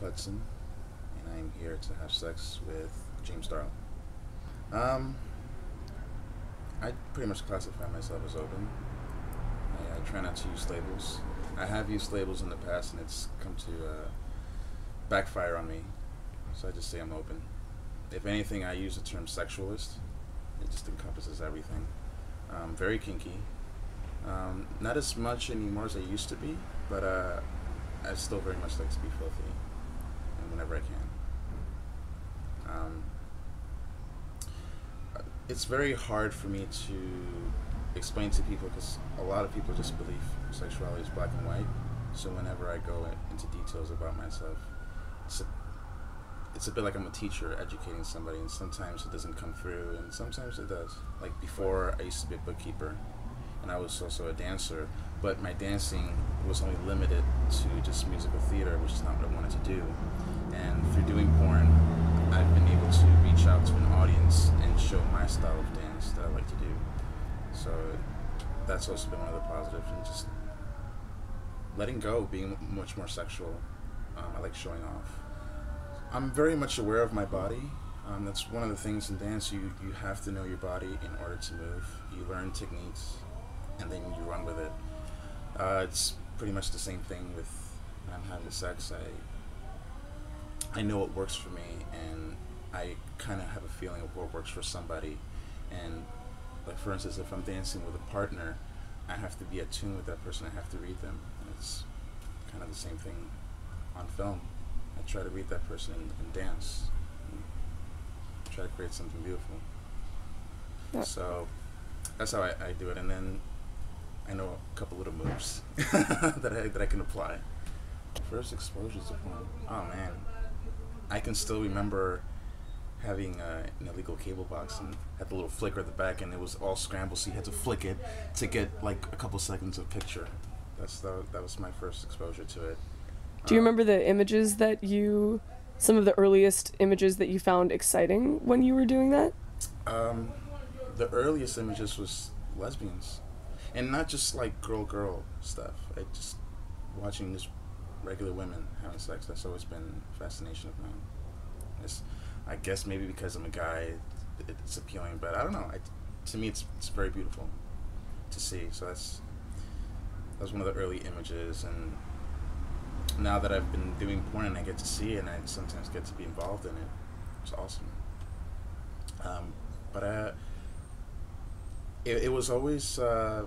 Hudson, and I'm here to have sex with James Darrell. Um, I pretty much classify myself as open. I try not to use labels. I have used labels in the past, and it's come to backfire on me. So I just say I'm open. If anything, I use the term sexualist. It just encompasses everything. Very kinky. Not as much anymore as I used to be, but I still very much like to be filthy, and whenever I can. It's very hard for me to explain to people because a lot of people just believe sexuality is black and white. So whenever I go into details about myself, it's a bit like I'm a teacher educating somebody, and sometimes it doesn't come through, and sometimes it does. Like before, I used to be a bookkeeper, and I was also a dancer, but my dancing was only limited to just musical theater, which is not what I wanted to do. And through doing porn, I've been able to reach out to an audience and show my style of dance that I like to do. So that's also been one of the positives, and just letting go, being much more sexual. I like showing off. I'm very much aware of my body. That's one of the things in dance. You have to know your body in order to move. You learn techniques, and then you run with it. It's pretty much the same thing with when I'm having sex. I know what works for me, and I kind of have a feeling of what works for somebody. And like for instance, if I'm dancing with a partner, I have to be attuned with that person. I have to read them. It's kind of the same thing on film. I try to read that person and dance, and try to create something beautiful. Yep. So that's how I do it. And then I know a couple little moves that I can apply. First exposures to porn. Oh man, I can still remember having an illegal cable box and had the little flicker at the back, and it was all scrambled, so you had to flick it to get like a couple seconds of picture. That was my first exposure to it. Do you remember the images some of the earliest images that you found exciting when you were doing that? The earliest images was lesbians, and not just like girl stuff. Just watching just regular women having sex. That's always been a fascination of mine. I guess maybe because I'm a guy, it's appealing, but I don't know. To me, it's very beautiful to see. So that was one of the early images, and now that I've been doing porn and I get to see it, and I sometimes get to be involved in it, it's awesome. But it was always, I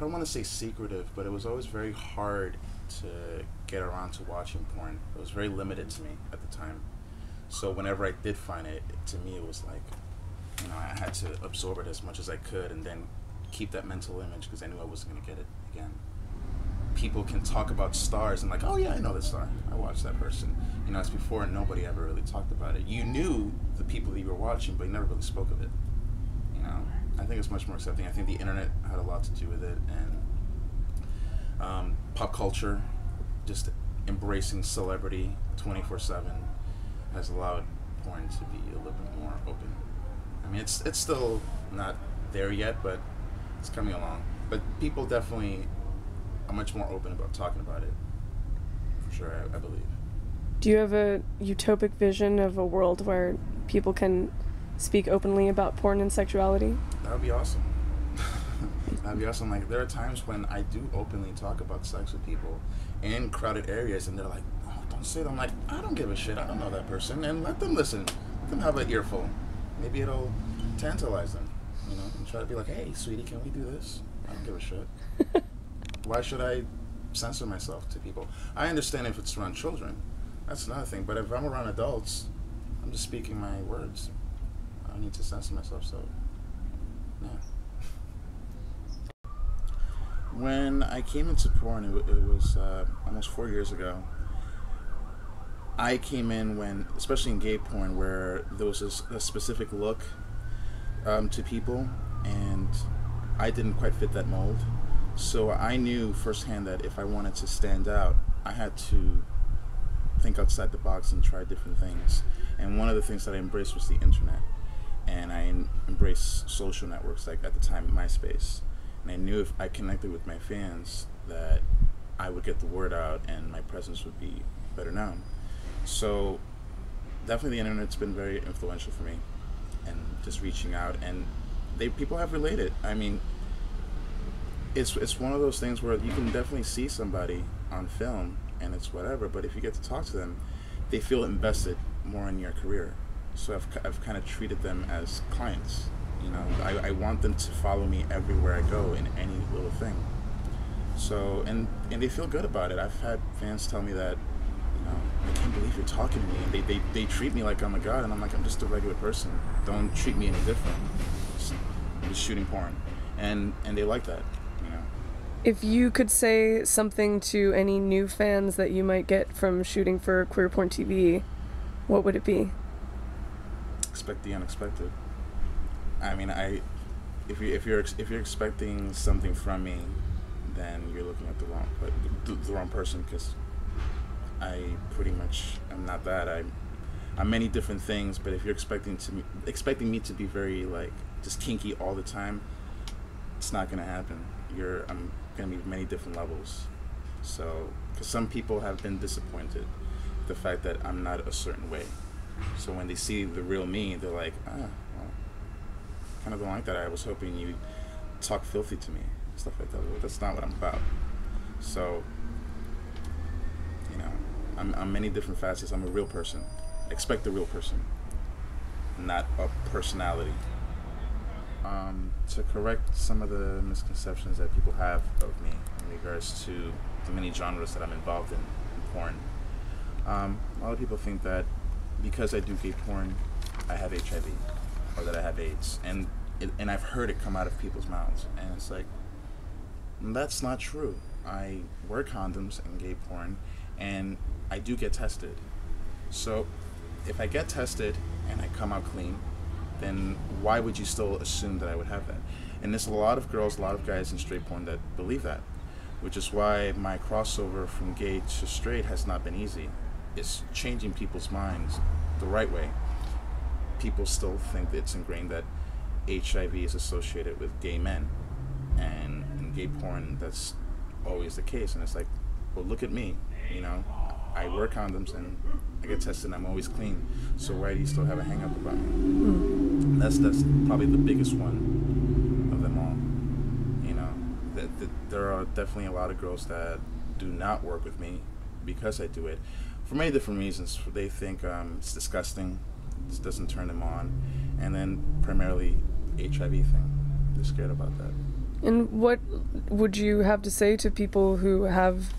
don't want to say secretive, but it was always very hard to get around to watching porn. It was very limited to me at the time. So whenever I did find it, to me it was like, I had to absorb it as much as I could, and then keep that mental image because I knew I wasn't going to get it again. People can talk about stars and like, oh yeah, I know this star. I watched that person. As before, nobody ever really talked about it. You knew the people that you were watching, but you never really spoke of it. I think it's much more accepting. I think the internet had a lot to do with it, and pop culture, just embracing celebrity 24/7, has allowed porn to be a little bit more open. I mean, it's still not there yet, but it's coming along. But people definitely are much more open about talking about it. For sure, I believe. Do you have a utopic vision of a world where people can speak openly about porn and sexuality? That would be awesome. That'd be awesome. Like, there are times when I do openly talk about sex with people in crowded areas, and they're like, "Oh, don't say that." I'm like, I don't give a shit. I don't know that person, and let them listen. Let them have an earful. Maybe it'll tantalize them, and try to be like, "Hey, sweetie, can we do this?" I don't give a shit. Why should I censor myself to people? I understand if it's around children. That's another thing. But if I'm around adults, I'm just speaking my words. I don't need to censor myself, so yeah. When I came into porn, it was almost 4 years ago. I came in when, especially in gay porn, where there was a specific look to people, and I didn't quite fit that mold. So I knew firsthand that if I wanted to stand out, I had to think outside the box and try different things. And one of the things that I embraced was the internet. And I embraced social networks, like at the time MySpace. And I knew if I connected with my fans that I would get the word out and my presence would be better known. So definitely the internet's been very influential for me, and just reaching out, and people have related. I mean, it's one of those things where you can definitely see somebody on film and it's whatever, but if you get to talk to them, they feel invested more in your career. So I've kind of treated them as clients. You know, I want them to follow me everywhere I go in any little thing. So and they feel good about it. I've had fans tell me that, you know, I can't believe you're talking to me. And they treat me like I'm a god, and I'm like, I'm just a regular person. Don't treat me any different. I'm just shooting porn, and they like that. You know. If you could say something to any new fans that you might get from shooting for Queer Porn TV, what would it be? Expect the unexpected. I mean, if you're expecting something from me, then you're looking at the wrong person, because I pretty much am not that. I'm many different things, but if you're expecting me to be very like just kinky all the time, it's not gonna happen. I'm gonna be many different levels. So, because some people have been disappointed, the fact that I'm not a certain way. So when they see the real me, they're like, well, kind of don't like that. I was hoping you'd talk filthy to me, stuff like that. Well, that's not what I'm about. So, you know, I'm many different facets. I'm a real person. Expect a real person, not a personality. To correct some of the misconceptions that people have of me in regards to the many genres that I'm involved in porn. A lot of people think that because I do gay porn, I have HIV, or that I have AIDS, and I've heard it come out of people's mouths, and it's like, that's not true. I wear condoms in gay porn, and I do get tested. So if I get tested and I come out clean, then why would you still assume that I would have that? And there's a lot of girls, a lot of guys in straight porn that believe that, which is why my crossover from gay to straight has not been easy. It's changing people's minds the right way. People still think that it's ingrained that HIV is associated with gay men, and in gay porn that's always the case. And it's like, well, look at me, you know, I wear condoms and I get tested and I'm always clean, so why do you still have a hang up about me? That's probably the biggest one of them all. You know, there are definitely a lot of girls that do not work with me because I do it for many different reasons. They think it's disgusting, it doesn't turn them on, and then primarily HIV thing. They're scared about that. And what would you have to say to people who have,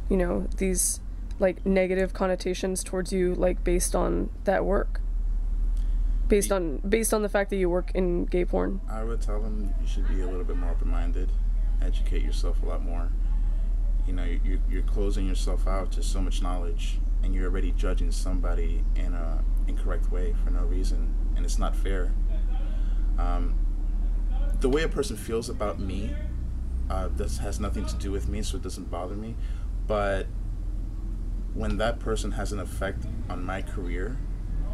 you know, these like negative connotations towards you, like based on that work? Based on the fact that you work in gay porn? I would tell them you should be a little bit more open-minded, educate yourself a lot more. You know, you're closing yourself out to so much knowledge, and you're already judging somebody in a incorrect way for no reason, and it's not fair. The way a person feels about me has nothing to do with me, so it doesn't bother me. But when that person has an effect on my career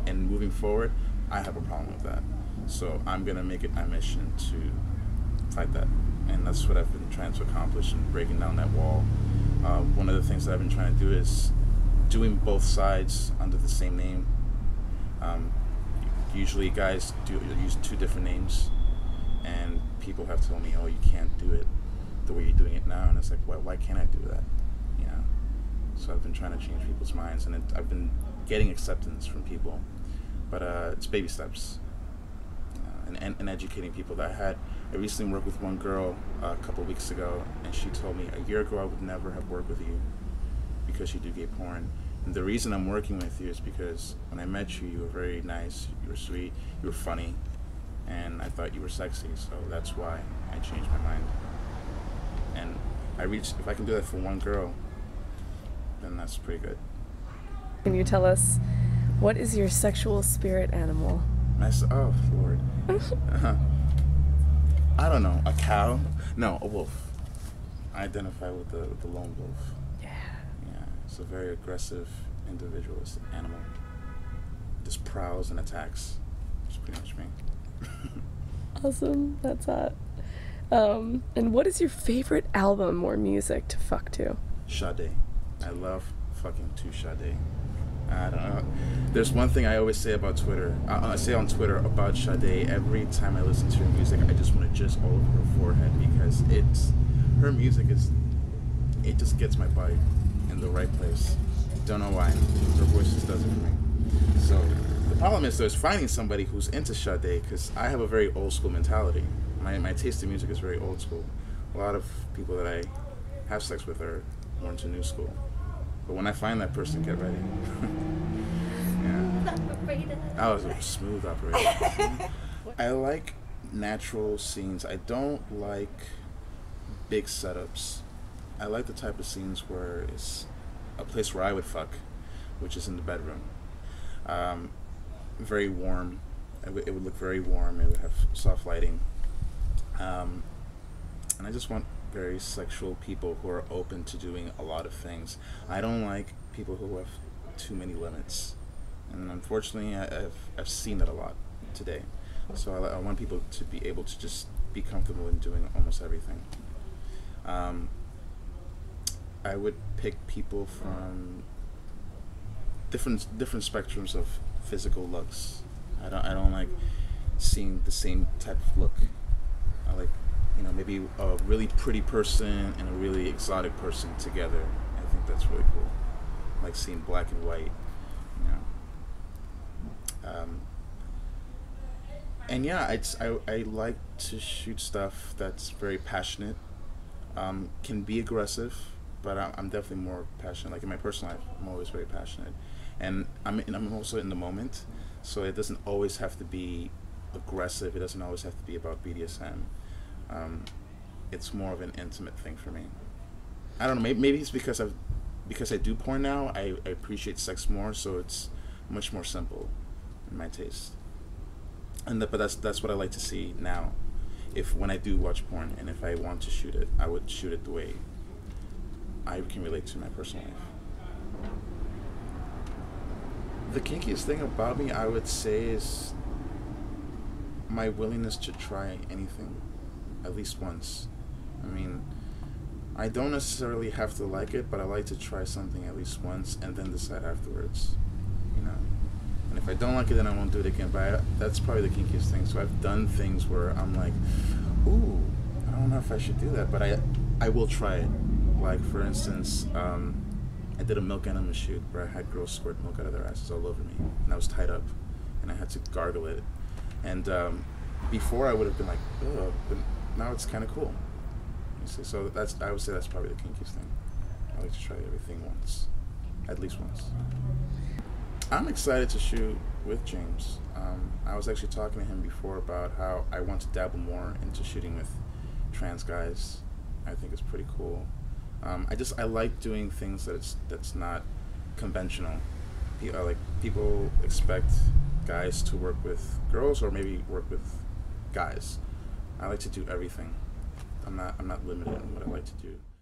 and moving forward, I have a problem with that. So I'm gonna make it my mission to fight that, and that's what I've been trying to accomplish in breaking down that wall. One of the things that I've been trying to do is doing both sides under the same name. Usually guys use two different names, and people have told me, oh, you can't do it the way you're doing it now, and it's like, why can't I do that? You know. So I've been trying to change people's minds, and I've been getting acceptance from people, but it's baby steps, and educating people. I recently worked with one girl a couple weeks ago, and she told me, a year ago I would never have worked with you because you do gay porn. And the reason I'm working with you is because when I met you, you were very nice, you were sweet, you were funny, and I thought you were sexy, so that's why I changed my mind. And if I can do that for one girl, then that's pretty good. Can you tell us, what is your sexual spirit animal? Oh, Lord. I don't know, a cow? No, a wolf. I identify with the lone wolf. Yeah, it's a very aggressive, individualist animal. Just prowls and attacks. That's pretty much me. Awesome, that's hot. And what is your favorite album or music to fuck to? Sade. I love fucking to Sade. I don't know. There's one thing I always say about Twitter. I say on Twitter about Sade. Every time I listen to her music, I just want to just all over her forehead because her music is, it just gets my body in the right place. Don't know why. Her voice just does it for me. So the problem is there's finding somebody who's into Sade because I have a very old school mentality. My taste in music is very old school. A lot of people that I have sex with are more into new school. But when I find that person, get ready. Yeah. I was a smooth operator. I like natural scenes. I don't like big setups. I like the type of scenes where it's a place where I would fuck, which is in the bedroom. Very warm. It would look very warm. It would have soft lighting. And I just want very sexual people who are open to doing a lot of things. I don't like people who have too many limits, and unfortunately I've seen that a lot today. So I want people to be able to just be comfortable in doing almost everything. I would pick people from different spectrums of physical looks. I don't like seeing the same type of look. I like, maybe a really pretty person and a really exotic person together. I think that's really cool. I like seeing black and white, and yeah, I like to shoot stuff that's very passionate. Can be aggressive, but I'm definitely more passionate. Like in my personal life, I'm always very passionate, and I'm also in the moment, so it doesn't always have to be aggressive. It doesn't always have to be about BDSM. It's more of an intimate thing for me. I don't know. Maybe it's because I do porn now. I appreciate sex more, so it's much more simple in my taste. But that's what I like to see now. When I do watch porn, and if I want to shoot it, I would shoot it the way I can relate to my personal life. The kinkiest thing about me, I would say, is my willingness to try anything at least once. I mean, I don't necessarily have to like it, but I like to try something at least once and then decide afterwards, And if I don't like it, then I won't do it again. But that's probably the kinkiest thing. So I've done things where I'm like, ooh, I don't know if I should do that, but I will try it. Like, for instance, I did a milk enema shoot where I had girls squirt milk out of their asses all over me, and I was tied up, and I had to gargle it. And before I would have been like, ugh, but now it's kind of cool. You see, so I would say that's probably the kinkiest thing. I like to try everything once, at least once. I'm excited to shoot with James. I was actually talking to him before about how I want to dabble more into shooting with trans guys. I think it's pretty cool. I like doing things that's not conventional. People expect guys to work with girls or maybe work with guys. I like to do everything. I'm not limited in what I like to do.